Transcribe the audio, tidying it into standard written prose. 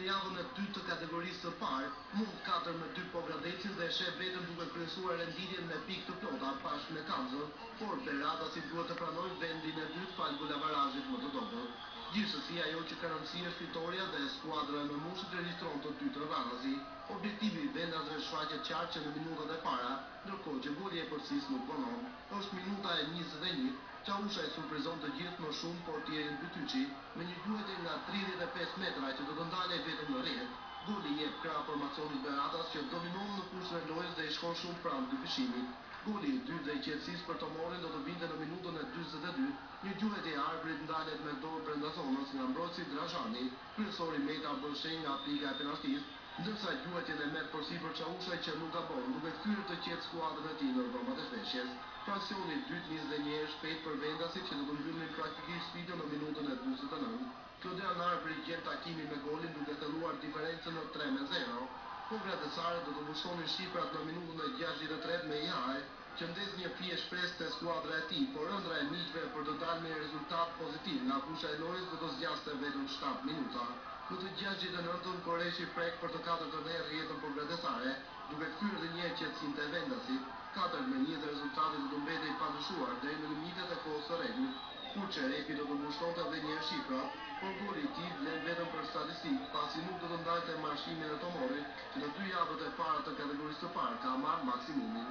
javën e dytë të kategorisë së parë, mund 4-2 po Gradecis dhe shef vetëm duke kryesuar renditjen me pikë të plota bashkë me Kamzën, por Beradasi duhet të pranojë vendin e dytë fal golabarazhit më të dobët. Gjithsesi, ajo që ka rëndësi është fitoria dhe skuadra e Mëmushit regjistron të dytë radhazi. Objektivi i vendasve shfaqet qartë që në minutat e para, ndërkohë që goli e përsis nuk vonon. Është minuta e 21, Çavusha e surprizon të gjithë më shumë portierin Bytyçi me një gjuhetje nga 35 metra që do të ndalej vetëm në rrjet. Goli jep krah formacionit Beratas që dominon në fushën e lojës dhe i shkon shumë pranë dyfishimit. Goli i dytë dhe i qetësisë për Tomorin do të vinte në minutën e 42, një gjuhetje e arbrit ndalet me dorë brenda zonës nga mbrojtësi Drajani, kryesori Meta bën shenjë nga aplika e penaltisë, ndërsa gjuhetjen e merr përsipër Çavushaj që nuk gabon, duke kthyer të qetë skuadrën e tij në rrobat e veshjes. Fraksioni i dytë nis dhe një herë shpejt për vendasit që do të mbyllnin praktikisht sfidën në minutën e 49. Klodian Arbri gjen takimin me golin duke thelluar diferencën në 3-0. Po gradesarët do të mbushonin shifrat në minutën e 63 me Jaj, që ndes një fije shpresë te skuadra e tij, por ëndra e miqve për të dalë me një rezultat pozitiv nga fusha e lojës do të zgjaste vetëm 7 minuta. Në të 69-ën Koreshi prek për të katërtën herë rrjetën për gradesare, duke kthyer edhe një herë qetësinë te vendasit. 4-1 dhe rezultati do të mbetej pa ndryshuar deri në limitet e kohës së rregullt. Kur Çerepi do të mbushnonte edhe një herë shifrat, por goli i tij vlen vetëm për statistikë, pasi nuk do të ndalte marshimin e Tomorit, që në 2 javët e para të kategorisë së parë ka marrë maksimumin.